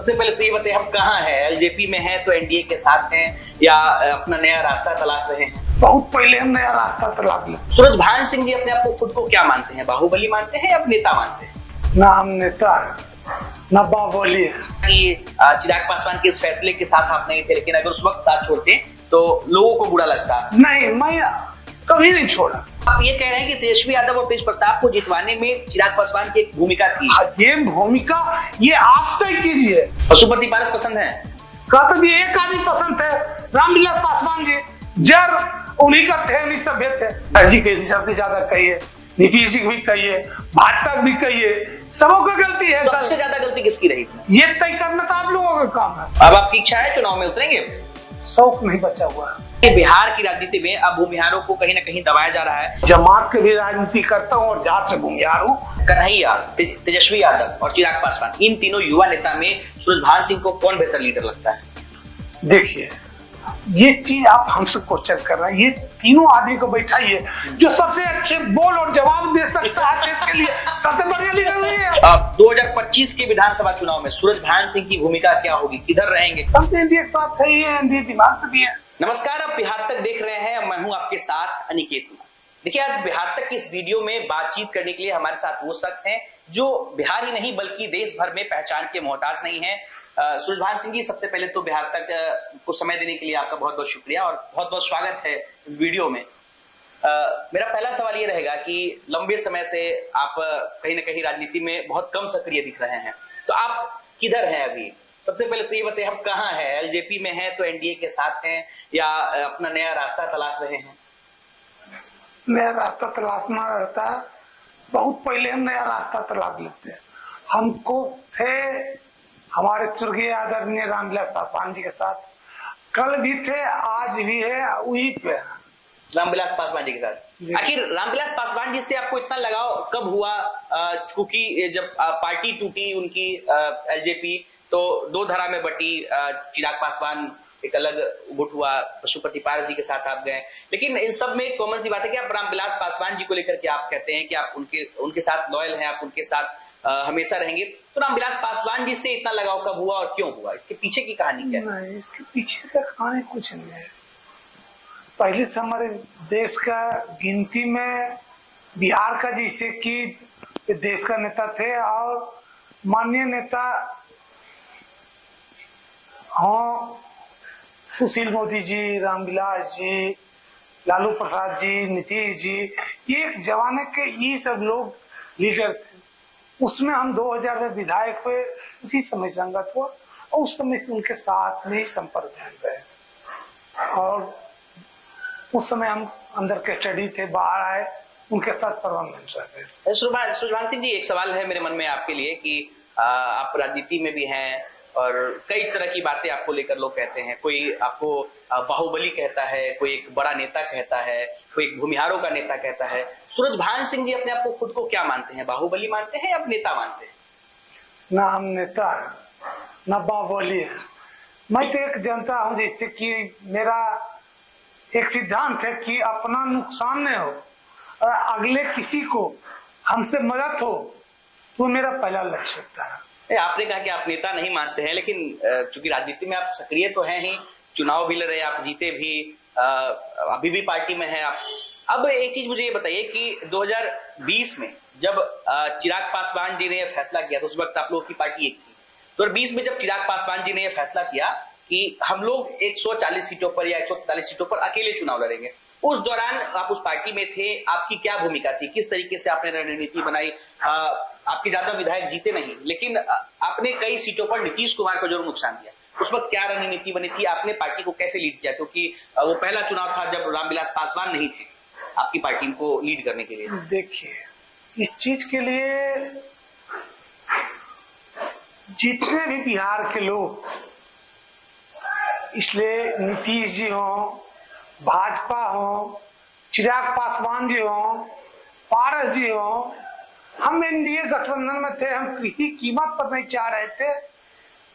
सबसे पहले तो ये बताइए, हम कहाँ हैं? एलजेपी में हैं तो एनडीए के साथ हैं या अपना नया रास्ता तलाश रहे हैं? बहुत पहले हम नया रास्ता तलाश लिया। सूरजभान सिंह जी अपने आप को खुद को क्या मानते हैं? बाहुबली मानते हैं या नेता मानते हैं? ना हम नेता ना बाहुबली है। कि चिराग पासवान के इस फैसले के साथ आप नहीं थे, लेकिन अगर उस वक्त साथ छोड़ते तो लोगों को बुरा लगता। नहीं, मैं कभी नहीं छोड़ा। आप ये कह रहे हैं कि तेजस्वी यादव और तेज प्रताप को जितवाने में चिराग पासवान की एक भूमिका थी। ये भूमिका ये आप तय कीजिए। पशुपति पारस पसंद है? कहते भी एक आदमी पसंद थे, रामविलास पासवान जी। जर उन्हीं का थे, नहीं सभ्य थे। जी के सबसे ज्यादा कहिए, नीतीश जी भी कहिए, भाजपा भी कहिए, सबों का गलती है। सबसे ज्यादा गलती किसकी रही थी? ये तय करना तो आप लोगों का काम है। अब आपकी इच्छा है चुनाव में उतरेंगे? शौक नहीं बचा हुआ है। बिहार की राजनीति में अब भूमिहारों को कहीं ना कहीं दबाया जा रहा है। जमात के भी राजनीति करता हूँ और जात से भूमिहार हूँ। कन्हैया, तेजस्वी यादव और चिराग पासवान, इन तीनों युवा नेता में सूरजभान सिंह को कौन बेहतर लीडर लगता है? देखिए, ये चीज आप हमसे क्वेश्चन कर रहे हैं। ये तीनों आदमी को बैठाइए, जो सबसे अच्छे बोल और जवाब दे सकता है देश के लिए, सबसे बढ़िया लीडर वही है। 2025 के विधानसभा चुनाव में सूरजभान सिंह की भूमिका क्या होगी? किधर रहेंगे? हम तो एनडीए के साथ है ही है, एनडीए दिमाग से भी है। नमस्कार, आप बिहार तक देख रहे हैं। मैं हूं आपके साथ अनिकेत कुमार। देखिए, आज बिहार तक की इस वीडियो में बातचीत करने के लिए हमारे साथ वो शख्स हैं जो बिहार ही नहीं बल्कि देश भर में पहचान के मोहताज नहीं है। सूरजभान सिंह जी, सबसे पहले तो बिहार तक को समय देने के लिए आपका बहुत बहुत शुक्रिया और बहुत बहुत स्वागत है इस वीडियो में। मेरा पहला सवाल ये रहेगा कि लंबे समय से आप कहीं ना कहीं राजनीति में बहुत कम सक्रिय दिख रहे हैं, तो आप किधर हैं अभी? सबसे पहले तो ये बताइए, हम कहाँ हैं? एलजेपी में हैं तो एनडीए के साथ हैं या अपना नया रास्ता तलाश रहे हैं? नया रास्ता तलाशना रहता है। बहुत पहले हम नया रास्ता तलाश लेते हैं। हमको थे हमारे स्वर्गीय आदरणीय रामविलास पासवान जी के साथ, कल भी थे, आज भी है, वही पे रामविलास पासवान जी के साथ। आखिर रामविलास पासवान जी से आपको इतना लगाव कब हुआ? क्योंकि जब पार्टी टूटी उनकी एलजेपी, तो दो धारा में बटी। चिराग पासवान एक अलग गुट हुआ, पशुपति पारस जी के साथ आप गए, लेकिन इन सब में कॉमन सी बात है कि आप रामविलास पासवान जी को लेकर के आप कहते हैं कि आप उनके साथ लॉयल हैं, आप उनके साथ हमेशा रहेंगे। तो रामविलास पासवान जी से इतना लगाव कब हुआ और क्यों हुआ? इसके पीछे की कहानी क्या है? नहीं, इसके पीछे का कहानी कुछ नहीं है। पहले से हमारे देश का गिनती में बिहार का जैसे कि देश का नेता थे और माननीय नेता हाँ, सुशील मोदी जी, रामविलास जी, लालू प्रसाद जी, नीतीश जी, ये एक जमाने के ये सब लोग लीडर थे। उसमें हम 2000 में विधायक हुए, उसी समय संगत हुआ और उस समय से उनके साथ में संपर्क में गए और उस समय हम अंदर के स्टडी थे, बाहर आए, उनके साथ परमानेंट रहते। सूरजभान सिंह जी, एक सवाल है मेरे मन में आपके लिए कि आप राजनीति में भी हैं और कई तरह की बातें आपको लेकर लोग कहते हैं। कोई आपको बाहुबली कहता है, कोई एक बड़ा नेता कहता है, कोई एक भूमिहारों का नेता कहता है। सूरजभान सिंह जी अपने आप को खुद को क्या मानते हैं? बाहुबली मानते हैं या नेता मानते हैं? ना हम नेता ना बाहुबली है। मैं तो एक जनता हूँ, जैसे कि मेरा एक सिद्धांत है कि अपना नुकसान नहीं हो और अगले किसी को हमसे मदद हो, तो मेरा पहला लक्ष्य होता है। आपने कहा कि आप नेता नहीं मानते हैं, लेकिन चूंकि राजनीति में आप सक्रिय तो हैं ही, चुनाव भी लड़े, आप जीते भी, अभी भी पार्टी में हैं आप। अब एक चीज मुझे ये बताइए कि 2020 में जब चिराग पासवान जी ने यह फैसला किया, तो उस वक्त आप लोगों की पार्टी एक थी। 2020 में जब चिराग पासवान जी ने यह फैसला किया कि हम लोग 140 सीटों पर या 143 सीटों पर अकेले चुनाव लड़ेंगे, उस दौरान आप उस पार्टी में थे, आपकी क्या भूमिका थी? किस तरीके से आपने रणनीति बनाई? आपके ज्यादा विधायक जीते नहीं, लेकिन आपने कई सीटों पर नीतीश कुमार को जरूर नुकसान दिया। उस वक्त क्या रणनीति बनी थी? आपने पार्टी को कैसे लीड किया? क्योंकि वो पहला चुनाव था जब रामविलास पासवान नहीं थे आपकी पार्टी को लीड करने के लिए। देखिए, इस चीज के लिए जितने भी बिहार के लोग, इसलिए नीतीश जी हों, भाजपा हो, चिराग पासवान जी हो, पारस जी हो, हम एनडीए गठबंधन में थे। हम किसी कीमत पर नहीं चाह रहे थे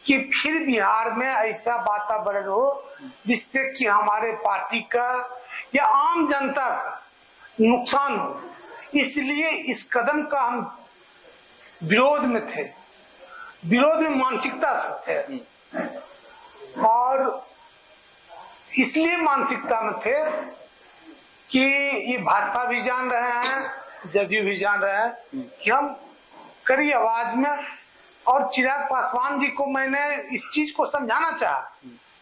कि फिर बिहार में ऐसा वातावरण हो जिससे कि हमारे पार्टी का या आम जनता का नुकसान हो। इसलिए इस कदम का हम विरोध में थे। विरोध में मानसिकता से थे, और इसलिए मानसिकता में थे कि ये भाजपा भी जान रहे हैं, जदयू भी जान रहे हैं कि हम कड़ी आवाज में, और चिराग पासवान जी को मैंने इस चीज को समझाना चाहा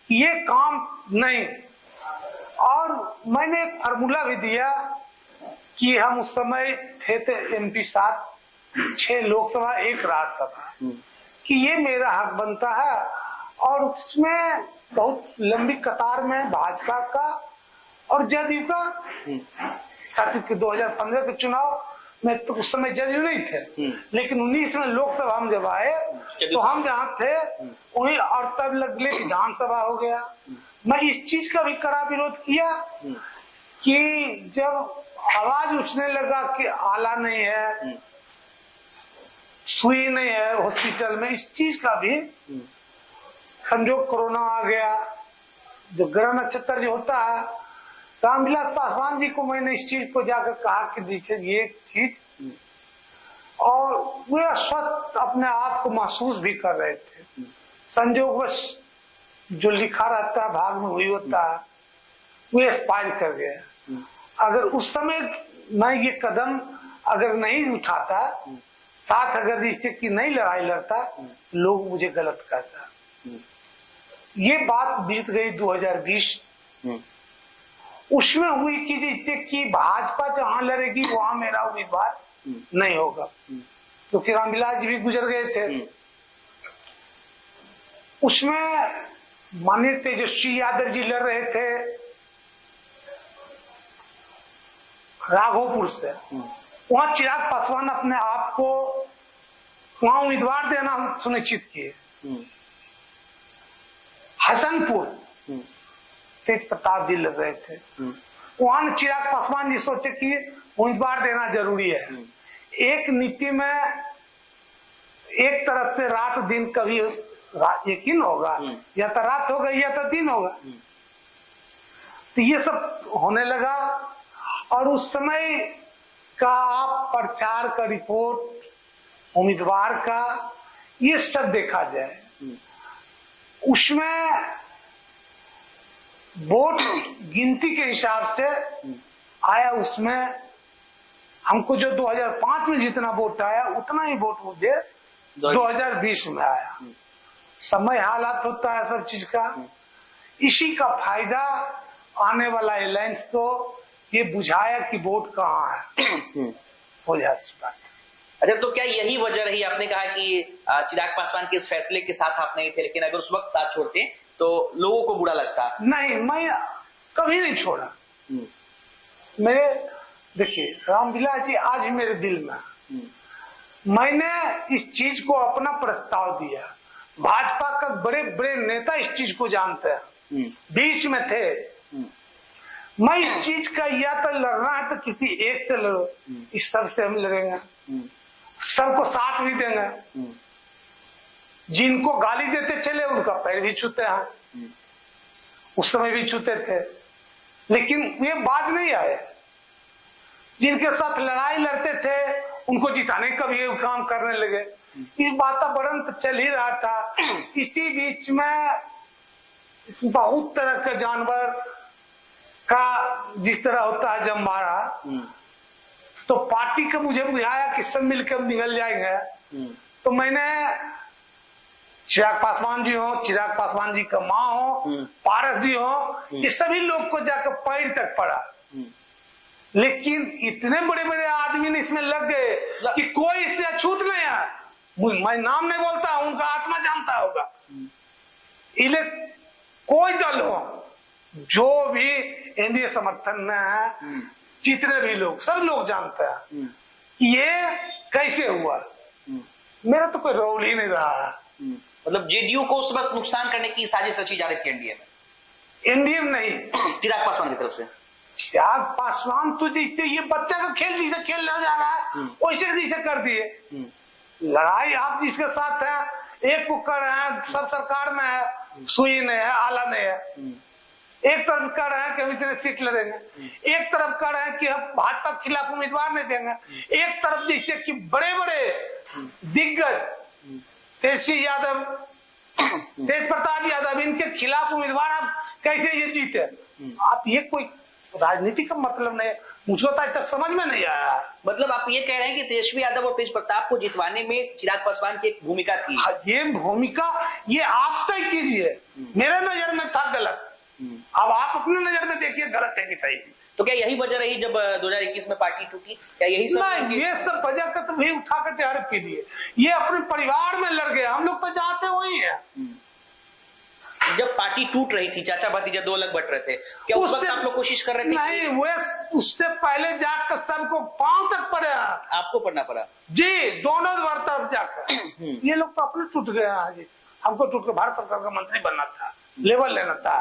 कि ये काम नहीं, और मैंने एक फार्मूला भी दिया कि हम उस समय थे MP 7, 6 लोकसभा 1 राज्यसभा, कि ये मेरा हक बनता है, और उसमें बहुत लंबी कतार में भाजपा का और जदयू का, साथ ही 2015 के चुनाव में तो उस समय जदयू नहीं थे, लेकिन 19 में लोकसभा हम जब आए तो हम जहाँ थे वहीं, और तब लगले विधानसभा हो गया। मैं इस चीज का भी कड़ा विरोध किया कि जब आवाज उठने लगा कि आला नहीं है, सुई नहीं है हॉस्पिटल में, इस चीज का भी संजोग कोरोना आ गया, जो ग्रह नक्षत्र जो होता है, रामविलास पासवान जी को मैंने इस चीज को जाकर कहा कि देखिए ये चीज, और वे स्वस्थ अपने आप को महसूस भी कर रहे थे। संजोग बस जो लिखा रहता है भाग में वही होता है, वो एक्सपायर कर गया। अगर उस समय मैं ये कदम अगर नहीं उठाता, साथ अगर इससे की नहीं लड़ाई लड़ता, लोग मुझे गलत कहता। ये बात बीत गई 2020, उसमें हुई कि जिससे कि भाजपा जहां लड़ेगी वहां मेरा उम्मीदवार नहीं होगा, क्योंकि रामविलास जी भी गुजर गए थे। उसमें माननीय तेजस्वी यादव जी लड़ रहे थे राघोपुर से, वहां चिराग पासवान अपने आप को वहां उम्मीदवार देना सुनिश्चित किए। हसनपुर तेज प्रताप जी लड़ रहे थे, वहां चिराग पासवान जी सोचे कि उम्मीदवार देना जरूरी है। एक नीति में एक तरफ से रात दिन कभी यकीन होगा, या तो रात होगा या तो दिन होगा, तो ये सब होने लगा। और उस समय का आप प्रचार का रिपोर्ट उम्मीदवार का ये सब देखा जाए, उसमें वोट गिनती के हिसाब से आया, उसमें हमको जो 2005 में जितना वोट आया उतना ही वोट मुझे 2020 में आया। समय हालात होता है सब चीज का, इसी का फायदा आने वाला एलायंस को ये बुझाया कि वोट कहाँ है। हो जाए। अच्छा, तो क्या यही वजह रही, आपने कहा कि चिराग पासवान के इस फैसले के साथ आप नहीं थे, लेकिन अगर उस वक्त साथ छोड़ते तो लोगों को बुरा लगता? नहीं, मैं कभी नहीं छोड़ा। मेरे देखिए रामविलास जी आज भी मेरे दिल में, मैंने इस चीज को अपना प्रस्ताव दिया, भाजपा का बड़े बड़े नेता इस चीज को जानते हैं, बीच में थे। मैं इस चीज का या तो लड़ना है तो किसी एक से लड़ो, इस सब से हम लड़ेंगे, सबको साथ भी देंगे। जिनको गाली देते चले उनका पैर भी छूते हैं, उस समय भी छूते थे, लेकिन ये बात नहीं आए। जिनके साथ लड़ाई लड़ते थे उनको जिताने का भी काम करने लगे। इस वातावरण तो चल ही रहा था। इसी बीच में बहुत तरह के जानवर का जिस तरह होता है जब मारा, तो पार्टी का मुझे बुझाया कि सब मिलकर निकल जाएंगे। तो मैंने चिराग पासवान जी हो, चिराग पासवान जी का माँ हो, पारस जी हो, ये सभी लोग को जाकर पैर तक पड़ा। लेकिन इतने बड़े बड़े आदमी ने इसमें लग गए कि कोई इससे अछूत नहीं है। मैं नाम नहीं बोलता, उनका आत्मा जानता होगा। इले कोई दल हो जो भी एनडीए समर्थन में है, जितने भी लोग, सब लोग जानते हैं कि ये कैसे हुआ। मेरा तो कोई रोल ही नहीं रहा है। मतलब जेडीयू को उस वक्त नुकसान करने की साजिश रची जा रही थी एनडीए में? एनडीए में नहीं, चिराग पासवान की तरफ से। चिराग पासवान तो जैसे ये बच्चा का खेल जैसे खेलना जा रहा है वैसे जैसे कर दिए। लड़ाई आप जिसके साथ है, एक को कर रहे हैं, सब सरकार में है, सुई नहीं है, आला नहीं है। एक तरफ कर रहे हैं कि हम इतने सीट लड़ेंगे, एक तरफ कर रहे हैं कि हम भाजपा के खिलाफ उम्मीदवार नहीं देंगे, एक तरफ जैसे कि बड़े बड़े दिग्गज तेजस्वी यादव, तेज प्रताप यादव, इनके खिलाफ उम्मीदवार आप कैसे ये जीते? आप ये कोई राजनीति का मतलब नहीं, मुझको तो आज तक समझ में नहीं आया। मतलब आप ये कह रहे हैं कि तेजस्वी यादव और तेज प्रताप को जितवाने में चिराग पासवान की एक भूमिका थी। ये भूमिका ये आप तय कीजिए, मेरे नजर में था गलत, अब आप अपने नजर में देखिए गलत है कि सही। तो क्या यही वजह रही जब 2021 में पार्टी टूटी? क्या यही सब? नहीं, ये सब वजह का तो भी उठा कर चेहरे कीजिए, ये अपने परिवार में लड़ गए, हम लोग तो चाहते वही है। जब पार्टी टूट रही थी, चाचा भतीजा दो अलग बट रहे थे, क्या उस वक्त आप लोग कोशिश कर रहे थे? नहीं, वो उससे पहले जाकर सबको पांव तक पड़े, आपको पढ़ना पड़ा जी, दोनों तरफ जाकर। ये लोग तो अपने टूट गए हैं जी, हमको टूट कर भारत सरकार का मंत्री बनना था, लेवल लेना था।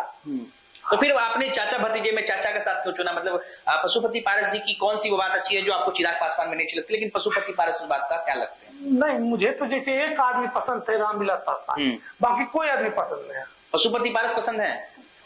तो फिर आपने चाचा भतीजे में चाचा का साथ क्यों चुना? मतलब पशुपति पारस जी की कौन सी वो बात अच्छी है जो आपको चिराग पासवान में नहीं अच्छी लगती, लेकिन पशुपति पारस उस बात का क्या लगता है? नहीं, मुझे तो जैसे एक आदमी पसंद थे, रामविलास पासवान, बाकी कोई आदमी पसंद नहीं है। पशुपति पारस पसंद है?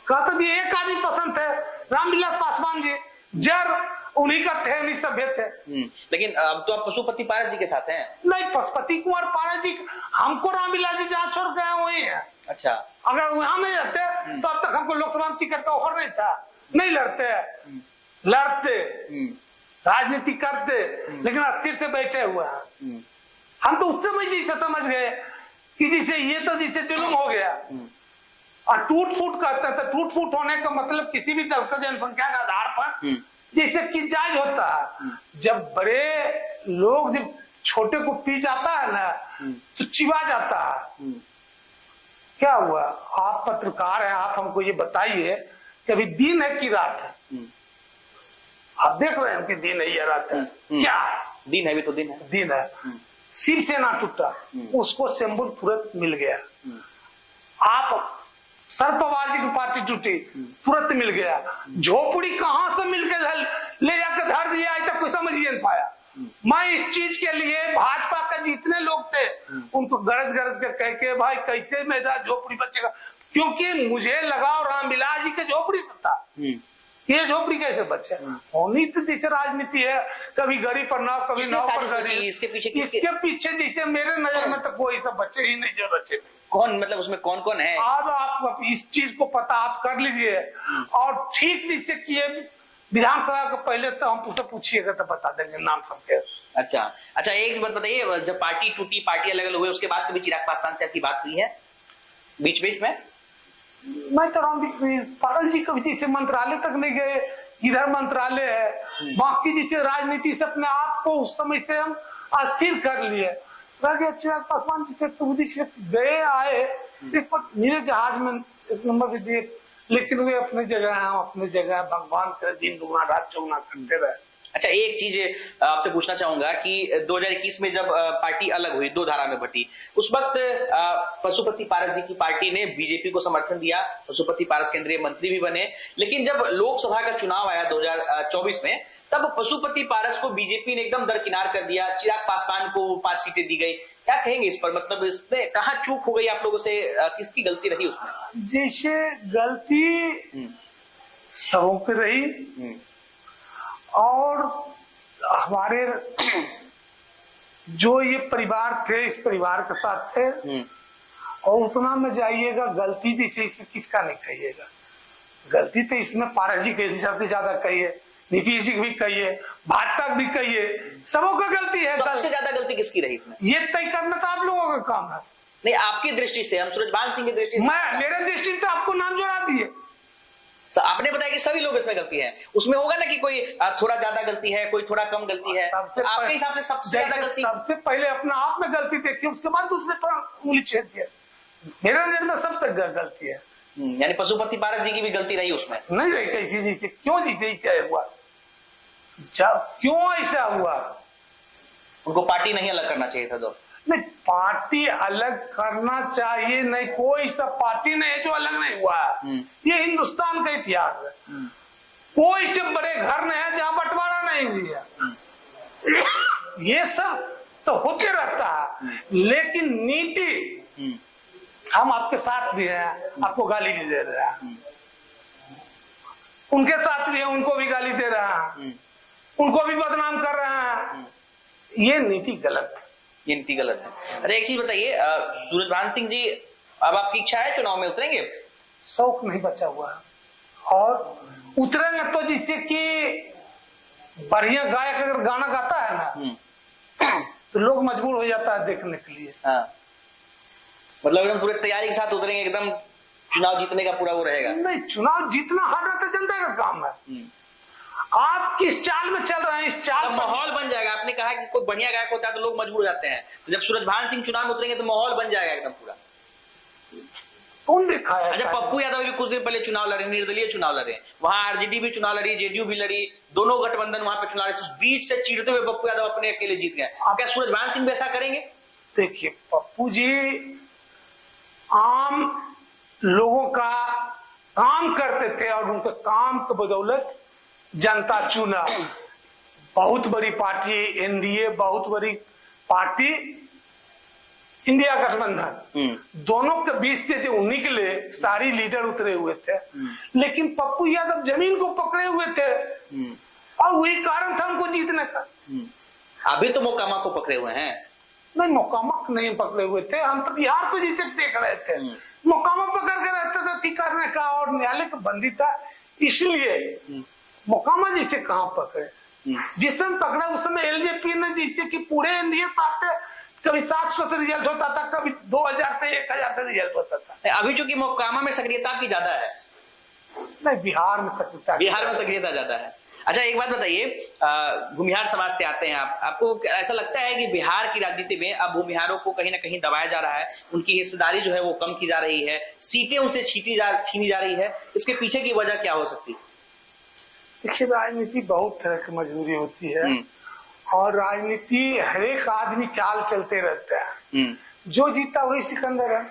कहते जी एक आदमी पसंद थे, रामविलास पासवान जी, जर उन्हीं का थे, नहीं सभ्य थे। लेकिन अब तो आप पशुपति पारस जी के साथ हैं। नहीं, पशुपति कुमार पारस जी, हमको रामविलास जी जहाँ छोड़ गए वही है। अच्छा, अगर वहां नहीं रहते तो अब तक हमको लोकसभा में टिकट का ऑफर नहीं था, नहीं लड़ते, लड़ते राजनीति करते, लेकिन अस्थिर से बैठे हुए हैं। हम तो उस समय जैसे समझ गए कि जैसे ये तो जैसे जुल्म हो गया, और टूट फूट कहते हैं, तो टूट फूट होने का मतलब किसी भी दल का जनसंख्या के आधार पर जैसे कि जायज होता है। जब बड़े लोग जब छोटे को पी जाता है ना, तो चिवा जाता है। क्या हुआ? आप पत्रकार हैं, आप हमको ये बताइए कि अभी दिन है कि रात है? आप देख रहे हैं कि दिन है या रात है? क्या दिन है? भी तो दिन है। दिन है। शिवसेना टूटा, उसको सिंबल तुरंत मिल गया। आप शरद पवार जी की पार्टी टूटी, तुरंत मिल गया। झोपड़ी कहां से मिलकर ले जाकर धर दिया, आज तक कोई समझ ही नहीं पाया। मैं इस चीज के लिए भाजपा के जितने लोग थे उनको गरज गरज के कह के, भाई कैसे मेरा झोपड़ी बचेगा, क्योंकि मुझे लगाव रामविलास जी के झोपड़ी से था। ये झोपड़ी कैसे बचे? होनी तो जैसे राजनीति है, कभी गरीब पर नाव, कभी नाव पर गरीब। इसके पीछे जैसे मेरे नजर में तो कोई सब बच्चे ही नहीं जो बच्चे। कौन, मतलब उसमें कौन कौन है? अब आप इस चीज को पता आप कर लीजिए, और ठीक नीचे किए विधानसभा के पहले तो हम उससे पूछिएगा तो बता देंगे नाम सबके। अच्छा, एक बात बताइए, जब पार्टी टूटी, पार्टी अलग अलग हुए, उसके बाद कभी चिराग पासवान से आपकी बात हुई है बीच बीच में? मैं तो पागल जी कभी जैसे मंत्रालय तक नहीं गए, इधर मंत्रालय है, बाकी जैसे राजनीति से अपने आप को उस समय से हम अस्थिर कर लिए। चिराग पासवान जी से गए आए, मेरे जहाज में एक नंबर भी दिए, लेकिन वे अपनी जगह हैं, अपनी जगह भगवान करे दिन दुगुना रात चौगुना करते रहे। अच्छा, एक चीज आपसे पूछना चाहूंगा कि 2021 में जब पार्टी अलग हुई, दो धारा में बटी, उस वक्त पशुपति पारस जी की पार्टी ने बीजेपी को समर्थन दिया, पशुपति पारस केंद्रीय मंत्री भी बने। लेकिन जब लोकसभा का चुनाव आया 2024 में, तब पशुपति पारस को बीजेपी ने एकदम दरकिनार कर दिया, चिराग पासवान को 5 सीटें दी गई। क्या कहेंगे इस पर? मतलब इसमें कहाँ चूक हो गई आप लोगों से, किसकी गलती रही उसमें? जैसे गलती सबों की रही, और हमारे जो ये परिवार थे, इस परिवार के साथ थे, और उतना में जाइएगा, गलती जैसे इसमें किसका नहीं कहिएगा। गलती तो इसमें पारस जी के हिसाब से ज्यादा कहिए, नीतीश जी भी कहिए, भाजपा भी कहिए, सबों का गलती है। सबसे ज्यादा गलती किसकी रही इसमें? ये तय करना तो आप लोगों का काम है। नहीं, आपकी दृष्टि से, हम सूरजभान सिंह की दृष्टि से, मेरे दृष्टि से आपको नाम जोड़ा दिए। आपने बताया कि सभी लोग इसमें गलती है, उसमें होगा ना कि कोई थोड़ा ज्यादा गलती है, कोई थोड़ा कम गलती है। आपके हिसाब से सबसे ज्यादा गलती? सबसे पहले अपने आप में गलती देखिए, उसके बाद दूसरे पर उंगली छेद दिया। मेरे नजर में सब तक गलती है। यानी पशुपति पारस जी की भी गलती रही उसमें? नहीं रही। कैसी जैसे क्यों जैसे क्या हुआ, क्यों ऐसा हुआ? उनको पार्टी नहीं अलग करना चाहिए था। तो नहीं, पार्टी अलग करना चाहिए नहीं, कोई सा पार्टी नहीं है जो अलग नहीं हुआ है। ये हिंदुस्तान का इतिहास है, कोई से बड़े घर नहीं है जहां बंटवारा नहीं हुआ। ये सब तो होते रहता है, लेकिन नीति, हम आपके साथ भी हैं, आपको गाली भी दे रहे हैं, उनके साथ भी है, उनको भी गाली दे रहे हैं, उनको भी बदनाम कर रहे हैं। ये नीति गलत है। ये नीति गलत है। अच्छा एक चीज बताइए, सूरजभान सिंह जी, अब आपकी इच्छा है चुनाव में उतरेंगे? शौक नहीं बचा हुआ है, और उतरेंगे तो जिससे कि बढ़िया गायक अगर गाना गाता है ना तो लोग मजबूर हो जाता है देखने के लिए। हाँ, मतलब एकदम पूरी तैयारी के साथ उतरेंगे, एकदम चुनाव जीतने का पूरा वो रहेगा? नहीं, चुनाव जीतना हारना तो जनता का काम है। आप किस चाल में चल रहे हैं, इस चाल तो माहौल बन जाएगा। आपने कहा कि कोई बढ़िया गायक होता है तो लोग मजबूर हो जाते हैं, तो जब सूरजभान सिंह चुनाव में उतरेंगे तो माहौल बन जाएगा एकदम पूरा। कौन देखा है? अच्छा, पप्पू यादव भी कुछ दिन पहले चुनाव लड़े, निर्दलीय चुनाव लड़े, वहां आरजेडी भी चुनाव लड़ी, जेडीयू भी लड़ी, दोनों गठबंधन वहां पे चुनाव लड़े, तो बीच से चीरते हुए पप्पू यादव अपने अकेले जीत गए। क्या सूरजभान सिंह भी ऐसा करेंगे? देखिए, पप्पू जी आम लोगों का काम करते थे और उनके काम के बदौलत जनता चुना। बहुत बड़ी पार्टी एनडीए, बहुत बड़ी पार्टी इंडिया गठबंधन, दोनों के बीच से जो निकले सारी लीडर उतरे हुए थे, लेकिन पप्पू यादव जमीन को पकड़े हुए थे और वही कारण था उनको जीतने का। अभी तो मोकामा को पकड़े हुए हैं। नहीं, मोकामा नहीं पकड़े हुए थे, हम तो बिहार को जीते देख रहे थे। मोकामा पकड़ के रहते थे करने का, और न्यायालय का बंदी था, इसलिए मोकामा जिसे कहाँ पकड़े। जिस समय पकड़ा उस समय एलजेपी ने जिससे कि पूरे एनडीए साथ कभी 700 से रिजल्ट होता था, कभी 2000 से 1000 से रिजल्ट होता था। अभी चूंकि मोकामा में सक्रियता की ज्यादा है। नहीं, बिहार में सक्रियता ज्यादा है। अच्छा एक बात बताइए, भूमिहार समाज से आते हैं आप, आपको ऐसा लगता है कि बिहार की राजनीति में अब भूमिहारों को कहीं ना कहीं दबाया जा रहा है, उनकी हिस्सेदारी जो है वो कम की जा रही है, सीटें उनसे छीनी जा रही है, इसके पीछे की वजह क्या हो सकती है? देखिए, राजनीति बहुत तरह की मजबूरी होती है और राजनीति हर एक आदमी चाल चलते रहता है, जो जीता वही सिकंदर है।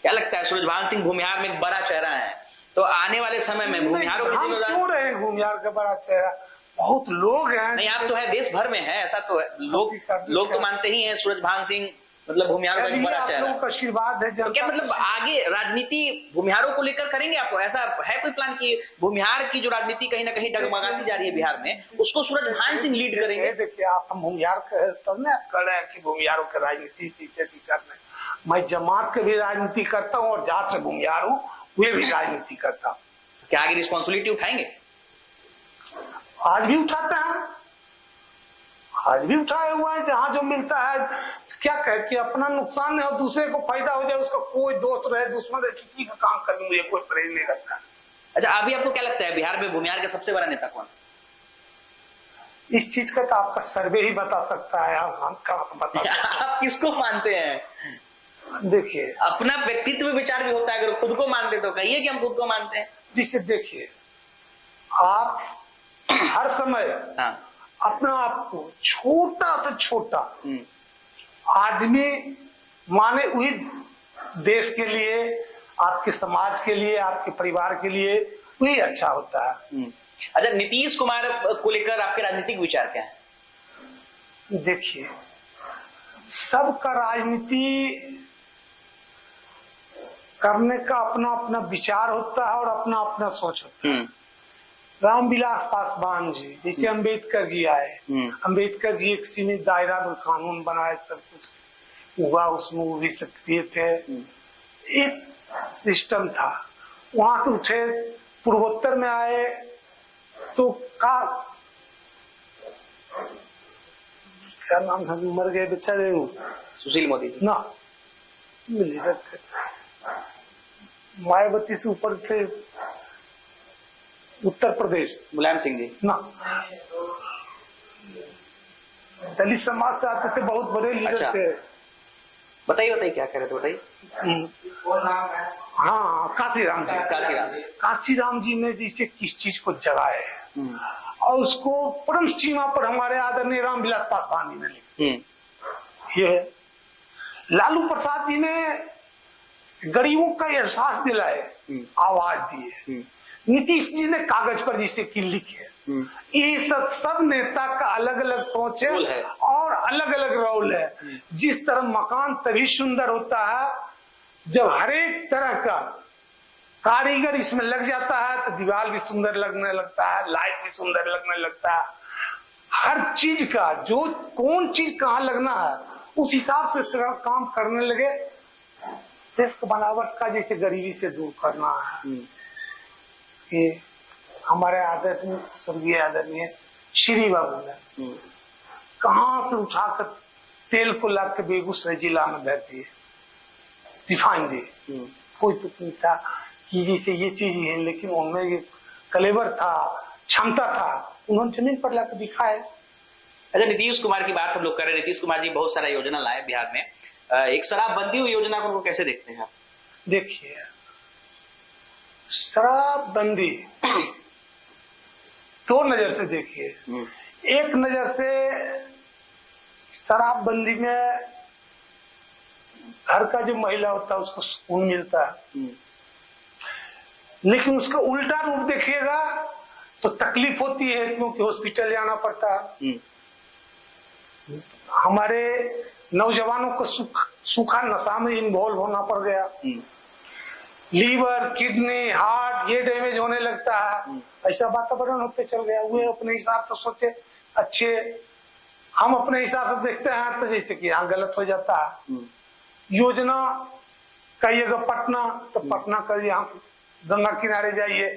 क्या लगता है सूरजभान सिंह भूमिहार में एक बड़ा चेहरा है, तो आने वाले समय में भूमिहारों की जिम्मेदारी क्यों रहे? भूमिहार का बड़ा चेहरा बहुत लोग हैं। नहीं, आप तो है देश भर में है, ऐसा तो है, लोग तो मानते ही हैं सूरजभान सिंह मतलब भूमिहारों का एक बड़ा चेहरा। लोगों का आशीर्वाद है। तो क्या मतलब आगे राजनीति भूमिहारों को लेकर करेंगे आप? ऐसा है कोई प्लान की भूमिहार की जो राजनीति कहीं ना कहीं डगमगाती जा रही है बिहार में, उसको सूरजभान सिंह लीड करेंगे? देखिए, आप हम भूमिहार तब ना कर रहे हैं कि भूमिहारों की राजनीति करने। मैं जमात के भी राजनीति करता हूँ और जात से भूमिहार हूँ, वे भी राजनीति करता हूँ। क्या आगे रिस्पॉन्सिबिलिटी उठाएंगे? आज भी उठाते हैं, आज भी उठाए हुआ है। जहां जो मिलता है, क्या कहे कि अपना नुकसान नहीं हो, दूसरे को फायदा हो जाए, उसका कोई दोस्त रहे दुश्मन रहे, किसी का काम करने मुझे कोई प्रेरित नहीं करता। अच्छा, अभी आपको क्या लगता है बिहार में भूमिहार का सबसे बड़ा नेता कौन? इस चीज का तो आपका सर्वे ही बता सकता है, हम कहाँ बता आप किसको मानते हैं? देखिए, अपना व्यक्तित्व विचार भी होता है, अगर खुद को मानते तो कहिए कि हम खुद को मानते हैं। जिसे देखिए, आप हर समय अपना आप को छोटा से छोटा आदमी माने, वही देश के लिए, आपके समाज के लिए, आपके परिवार के लिए वही अच्छा होता है। अच्छा, नीतीश कुमार को लेकर आपके राजनीतिक विचार क्या है? देखिए, सबका राजनीति करने का अपना अपना विचार होता है और अपना अपना सोच होता है। रामविलास पासवान जी जैसे अम्बेडकर जी आए, अम्बेडकर जी एक सीमित दायरा में कानून बनाए, सब कुछ हुआ, उसमें वो भी सक्रिय थे। एक सिस्टम था, वहां से उठे पूर्वोत्तर में आए तो क्या नाम था, मर गए बेचारे, सुशील मोदी ना, मायावती से ऊपर थे, उत्तर प्रदेश, मुलायम सिंह जी ना, दलित समाज से आते थे, बहुत बड़े लीडर थे। बताइए क्या कह रहे थे, बताइए। हाँ, काशीराम जी ने जिसे किस चीज को जगाए और उसको परम सीमा पर हमारे आदरणीय रामविलास पासवान जी ने लिखा। ये लालू प्रसाद जी ने गरीबों का एहसास दिलाए, आवाज दिए। नीतीश जी ने कागज पर जिसे कि लिखे। ये सब नेता का अलग अलग सोच है और अलग अलग रोल है। जिस तरह मकान तभी सुंदर होता है जब हर एक तरह का कारीगर इसमें लग जाता है, तो दीवार भी सुंदर लगने लगता है, लाइट भी सुंदर लगने लगता है। हर चीज का जो कौन चीज कहाँ लगना है उस हिसाब से काम करने लगे। देश को बनावट का जैसे गरीबी से दूर करना है, कि हमारे आदरणीय स्वर्गीय आदरणीय श्री बाबू ने कहाँ से उठाकर तेल को ला के बेगूसराय जिला में धर दिए, रिफाइन दिए। कोई तो नहीं था कि जैसे ये चीज है, लेकिन उनमें ये कलेवर था, क्षमता था, उन्होंने जमीन पर लाकर दिखाया। अच्छा, नीतीश कुमार की बात हम लोग कर रहे हैं। नीतीश कुमार जी बहुत सारा योजना लाए बिहार में। एक शराबबंदी हुई योजना को कैसे देखते हैं आप? देखिए, शराबबंदी दो नजर से देखिए। एक नजर से शराबबंदी में घर का जो महिला होता है उसको सुकून मिलता है, लेकिन उसका उल्टा रूप देखिएगा तो तकलीफ होती है, क्योंकि हॉस्पिटल जाना पड़ता है। हमारे नौजवानों को सूखा नशा में इन्वॉल्व होना पड़ गया, लीवर, किडनी, हार्ट ये डैमेज होने लगता है। ऐसा वातावरण होते चल गया। वे अपने हिसाब से सोचे अच्छे, हम अपने हिसाब से देखते हैं तो जैसे कि यहाँ गलत हो जाता है। योजना कहिएगा पटना, तो पटना का यहाँ गंगा किनारे जाइए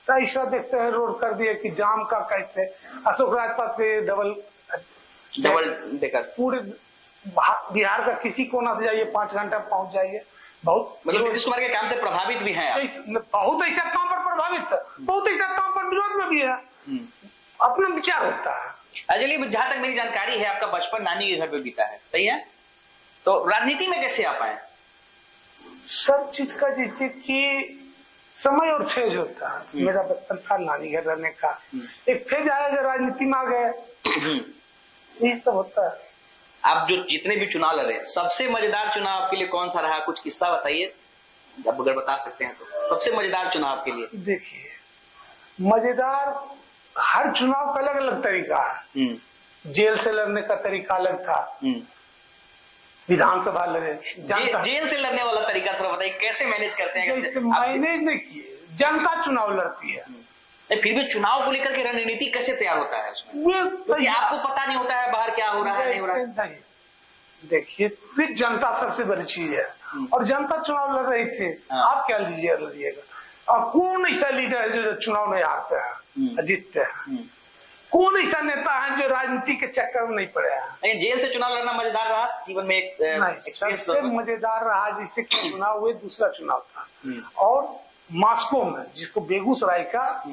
तो ऐसा देखते हैं रोड कर दिए कि जाम का कैसे। अशोक राजपथ पे डबल डेकर पूरे बिहार का किसी कोना से जाइए 5 घंटा पहुंच जाइए। बहुत मतलब नीतीश कुमार के काम से प्रभावित भी हैं आप? बहुत ऐसा काम पर प्रभावित, बहुत ऐसा काम पर विरोध में भी है। अपना विचार होता है। चलिए, जहां तक मेरी जानकारी है आपका बचपन नानी के घर पे बीता है, सही है? तो राजनीति में कैसे आप आए? सब चीज का जैसे कि समय और फेज होता है। मेरा बचपन था नानी घर रहने का, एक फेज आया जो राजनीति में आ गए, यही सब होता है। आप जो जितने भी चुनाव लड़े, सबसे मजेदार चुनाव आपके लिए कौन सा रहा? कुछ किस्सा बताइए, जब अगर बता सकते हैं तो। सबसे मजेदार चुनाव आपके लिए? देखिए, मजेदार हर चुनाव का अलग अलग तरीका है। जेल से लड़ने का तरीका अलग था, विधानसभा लड़े। जेल से लड़ने वाला तरीका थोड़ा बताइए, कैसे मैनेज करते हैं? मैनेज नहीं किए, जनता चुनाव लड़ती है। फिर भी चुनाव को लेकर के रणनीति कैसे तैयार होता है उसमें? क्योंकि आपको पता नहीं होता है बाहर क्या हो रहा है, नहीं हो रहा है। देखिए, फिर जनता सबसे बड़ी चीज है, और जनता चुनाव लड़ रही थी। आप क्या लड़िएगा, और कौन ऐसा लीडर है जो चुनाव में हारते हैं, जीतते हैं? कौन ऐसा नेता है जो राजनीति के चक्कर में नहीं पड़े हैं? लेकिन जेल से चुनाव लड़ना मजेदार रहा जीवन में? एक सबसे मजेदार रहा जिससे चुनाव हुए, दूसरा चुनाव था, और मास्को में, जिसको बेगूसराय का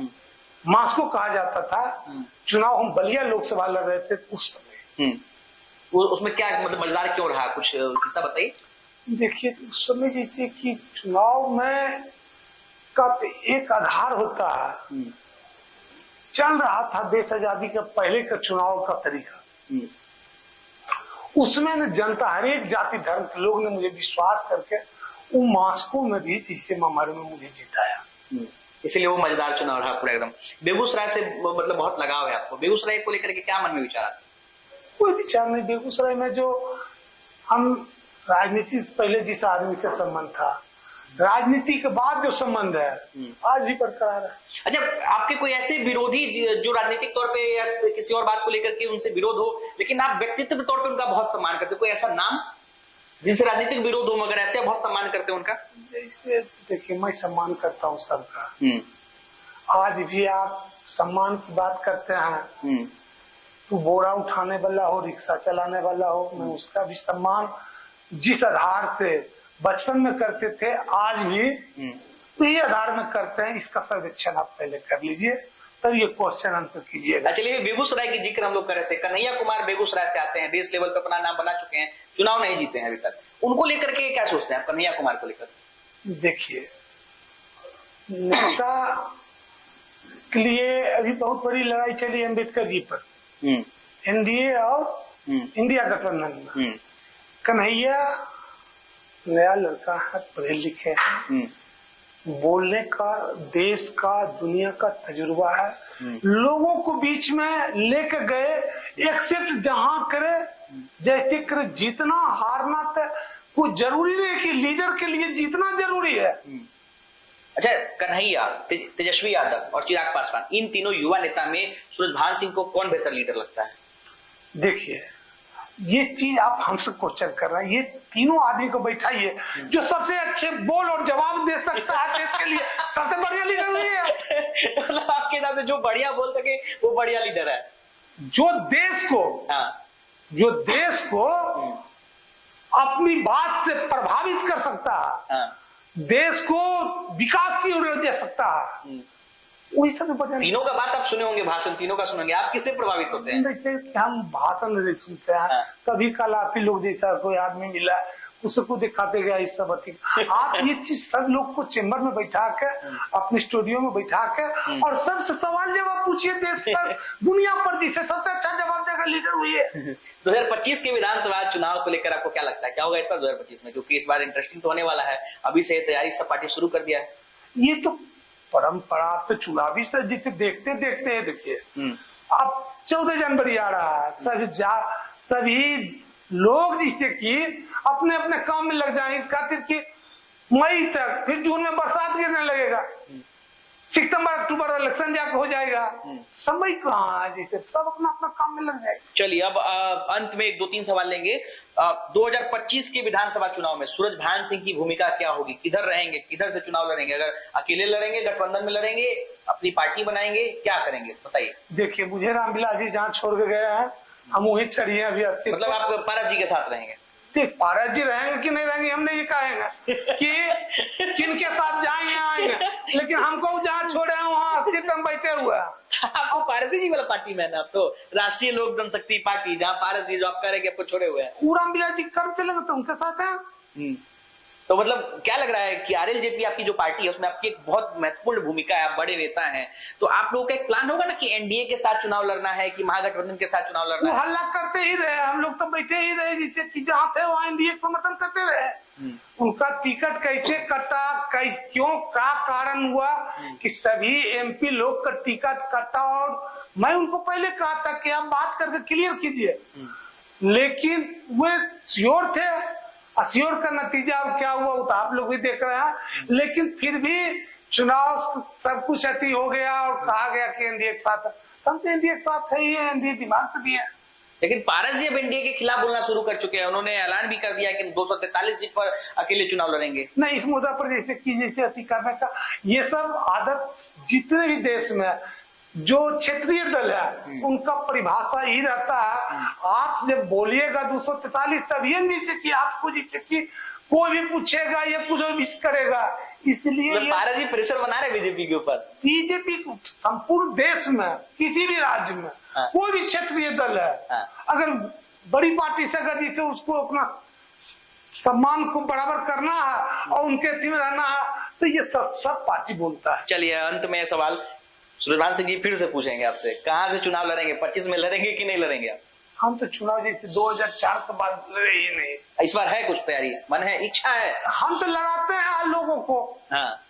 मास्को कहा जाता था, चुनाव हम बलिया लोकसभा लड़ रहे थे उस समय। उसमें क्या मतलब मजेदार क्यों रहा, कुछ किस्सा बताइए। देखिए, उस समय जैसे कि चुनाव में का एक आधार होता है, चल रहा था देश आजादी का पहले का चुनाव का तरीका। उसमें न जनता, हर एक जाति धर्म के लोग ने मुझे विश्वास करके वो मास्को में भी तीसरे मामले में मुझे जिताया, इसलिए वो मजेदार चुनाव रहा पूरा एकदम। बेगूसराय से मतलब बहुत लगाव है आपको, बेगूसराय को लेकर के क्या मन में विचार? कोई विचार नहीं। बेगूसराय में जो हम राजनीति से पहले जिस आदमी से संबंध था, राजनीति के बाद जो संबंध है आज भी बरकरार है। अच्छा, आपके कोई ऐसे विरोधी जो राजनीतिक तौर पे या किसी और बात को लेकर के उनसे विरोध हो, लेकिन आप व्यक्तित्व के तौर पे उनका बहुत सम्मान करते, कोई ऐसा नाम जिनसे राजनीतिक विरोध हो मगर ऐसे बहुत सम्मान करते हैं उनका? देखिए, मैं सम्मान करता हूँ सबका। आज भी आप सम्मान की बात करते हैं, तो बोरा उठाने वाला हो, रिक्शा चलाने वाला हो, मैं उसका भी सम्मान जिस आधार से बचपन में करते थे आज भी उसी आधार में करते हैं। इसका सर्वेक्षण आप पहले कर लीजिए, तब ये क्वेश्चन आंसर कीजिएगा। चलिए, बेगूसराय की जिक्र हम लोग कर रहे थे। कन्हैया कुमार बेगूसराय से आते हैं, देश लेवल पे अपना नाम बना चुके हैं, चुनाव नहीं जीते हैं अभी तक। उनको लेकर के क्या सोचते हैं आप, कन्हैया कुमार को लेकर? देखिए, नेता के लिए अभी बहुत बड़ी लड़ाई चली अम्बेडकर जी पर, एनडीए और इंडिया गठबंधन में। कन्हैया नया लड़का है, पढ़े लिखे हैं, बोलने का, देश का, दुनिया का तजुर्बा है, लोगों को बीच में लेके गए, एक्सेप्ट जहां करे जैसे करे। जीतना हारना तो कोई जरूरी नहीं कि लीडर के लिए जीतना जरूरी है। अच्छा, कन्हैया, तेजस्वी यादव और चिराग पासवान, इन तीनों युवा नेता में सूरजभान सिंह को कौन बेहतर लीडर लगता है? देखिए, ये चीज आप हमसे क्वेश्चन कर रहे हैं। ये तीनों आदमी को बैठाइए, जो सबसे अच्छे बोल और जवाब दे सकता है देश के लिए, सबसे बढ़िया लीडर हुई है। मतलब आपके हिसाब से जो बढ़िया बोल सके वो बढ़िया लीडर है। जो देश को अपनी बात से प्रभावित कर सकता है, देश को विकास की ओर ले सकता है, वही सब बचा। तीनों का बात आप सुने होंगे, भाषण तीनों का सुनेंगे, आप किससे प्रभावित होते हैं? देखिए हम भाषण नहीं सुनते हैं, कभी कल आप ही लोग जैसा कोई आदमी मिला उसको दिखाते गया इस सब। आप ये चीज सब लोग को चेम्बर में बैठा के, अपने स्टूडियो में बैठा के और सबसे सवाल जवाब पूछिए, देश पर दुनिया पर जिसे सबसे अच्छा जवाब देगा लीडर हुई है। 2025 के विधानसभा चुनाव को लेकर आपको क्या लगता है, क्या होगा इस बार 2025 में? क्योंकि इस बार इंटरेस्टिंग तो होने वाला है, अभी से तैयारी सब पार्टी शुरू कर दिया है। ये तो परंपरा तो चुनावी से जिसे देखते हैं, देखिए अब 14 जनवरी आ रहा है, सभी लोग जिससे कि अपने अपने काम में लग जाए, इस खातिर कि मई तक, फिर जून में बरसात गिरने लगेगा, सितंबर अक्टूबर इलेक्शन जाकर हो जाएगा, समय कहाँ है, जैसे सब अपना अपना काम में लग जाएगा। चलिए अब अंत में 1-2-3 सवाल लेंगे। 2025 के विधानसभा चुनाव में सूरजभान सिंह की भूमिका क्या होगी? किधर रहेंगे, किधर से चुनाव लड़ेंगे? अगर अकेले लड़ेंगे, गठबंधन में लड़ेंगे, अपनी पार्टी बनाएंगे, क्या करेंगे बताइए? देखिए मुझे रामविलास जी जहाँ छोड़ के गए हैं, हम वही चढ़िए अभी। मतलब आप पारस जी के साथ रहेंगे? पारस जी रहेंगे कि नहीं रहेंगे हम नहीं कहेंगे कि किनके साथ जाएंगे आएंगे, लेकिन हमको जहाँ छोड़े हैं वहाँ अस्तित्व में बैठे हुए हैं। आपको पारस जी वाला पार्टी में है ना, आप तो राष्ट्रीय लोक जनशक्ति पार्टी, जहाँ पारस जी जो आप कह रहे हैं आपको छोड़े हुए हैं, पूरा रामविलास जी कर चलेंगे तो उनके साथ है। तो मतलब क्या लग रहा है कि आरएलजेपी आपकी जो पार्टी है उसमें आपकी एक बहुत महत्वपूर्ण भूमिका है, आप बड़े नेता हैं, तो आप लोगों का एक प्लान होगा ना कि एनडीए के साथ चुनाव लड़ना है कि महागठबंधन के साथ चुनाव लड़ना है? हल्ला करते ही रहे, हम लोग तो बैठे ही रहे, जिससे कि जहाँ थे वहाँ एनडीए समर्थन करते रहे। उनका टिकट कैसे कटा, क्यों, क्या कारण हुआ कि सभी एमपी लोग का टिकट कटा, और मैं उनको पहले कहा था कि आप बात करके क्लियर कीजिए, लेकिन वे श्योर थे। अश्योर का नतीजा अब क्या हुआ वो तो आप लोग भी देख रहे हैं, लेकिन फिर भी चुनाव सब कुछ अति हो गया और कहा गया कि एनडीए के साथ। हम तो एनडीए के साथ है ही है, एनडीए दिमाग से भी है। लेकिन पारस जी अब एनडीए के खिलाफ बोलना शुरू कर चुके हैं, उन्होंने ऐलान भी कर दिया कि 243 सीट पर अकेले चुनाव लड़ेंगे। नहीं, इस मुद्दा पर जैसे अति करने का ये सब आदत जितने भी देश में जो क्षेत्रीय दल है उनका परिभाषा ही रहता है। आप जब बोलिएगा 243 तब ये नहीं कि आपको जिससे कि कोई भी पूछेगा या कुछ भी करेगा, इसलिए पारस जी प्रेशर बना रहे बीजेपी के ऊपर। बीजेपी संपूर्ण देश में किसी भी राज्य में कोई भी क्षेत्रीय दल है, अगर बड़ी पार्टी से अगर जिसे उसको अपना सम्मान को बराबर करना है और उनके थी में रहना है, तो ये सब पार्टी बोलता है। चलिए अंत में सवाल सूरजभान सिंह जी फिर से पूछेंगे आपसे, कहाँ से चुनाव लड़ेंगे? 25 में लड़ेंगे कि नहीं लड़ेंगे आप? हम तो चुनाव जैसे 2004 के बाद लड़े ही नहीं। इस बार है कुछ तैयारी, मन है, इच्छा है? हम तो लड़ाते हैं लोगों को। हाँ,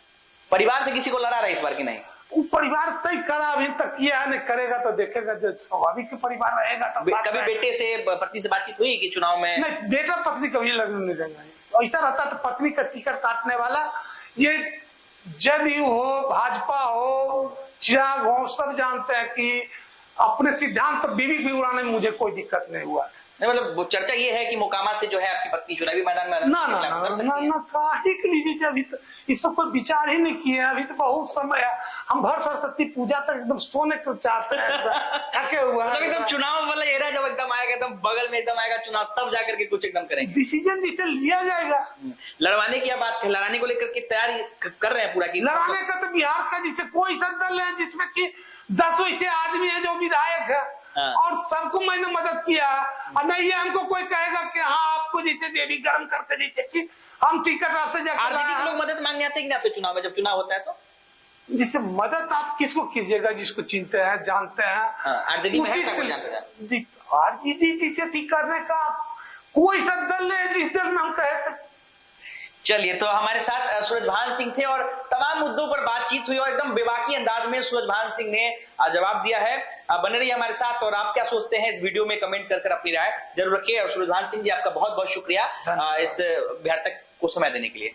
परिवार से किसी को लड़ा रहा है इस बार की नहीं? वो परिवार तय करा अभी तक किया है, नहीं करेगा तो देखेगा, जो स्वाभाविक परिवार रहेगा तो कभी बेटे से पत्नी से बातचीत हुई कि चुनाव में? नहीं, बेटा पत्नी कभी लड़ने नहीं देंगे। ऐसा रहता तो पत्नी का टिकट काटने वाला, ये जदयू हो, भाजपा हो, चिराग हो, सब जानते हैं कि अपने सिद्धांत पर बीवी भी उड़ाने में मुझे कोई दिक्कत नहीं हुआ। नहीं मतलब वो चर्चा ये है कि मोकामा से जो है आपकी पत्नी चुनावी मैदान में ना काहे के लीजिए, अभी तो इस पर कोई विचार ही नहीं किए, अभी तो बहुत समय है। हम भर सरस्वती पूजा तक एकदम सोने को चाहते हैं, थके हुए हैं। एकदम चुनाव वाला एरा जब एकदम आएगा, एकदम बगल में एकदम आएगा चुनाव, तब जाकर के कुछ एकदम करेंगे, डिसीजन जिसे लिया जाएगा। लड़वाने की बात है, लड़ाने को लेकर के तैयारी कर रहे हैं पूरा की? लड़ाने का तो बिहार का जिसे कोई सा दल है जिसमें कि 10 ऐसे आदमी है जो विधायक है और सबको मैंने मदद किया, और नहीं ये हमको कोई कहेगा कि हाँ आपको जैसे देवी गर्म करके जैसे कि हम टिकट रास्ते जाकर लोग मदद मांगने आते हैं कि आपसे चुनाव में, जब चुनाव होता है तो? जिससे मदद आप किसको कीजिएगा, जिसको चिंते हैं, जानते हैं। आरजेडी जिसे करने का कोई सा दल है जिस दल में हम कहे। चलिए, तो हमारे साथ सूरजभान सिंह थे और तमाम मुद्दों पर बातचीत हुई और एकदम बेबाकी अंदाज में सूरजभान सिंह ने जवाब दिया है। बने रहिए हमारे साथ, और आप क्या सोचते हैं इस वीडियो में कमेंट कर अपनी राय जरूर रखिए। और सूरजभान सिंह जी आपका बहुत बहुत शुक्रिया इस बिहार तक को समय देने के लिए।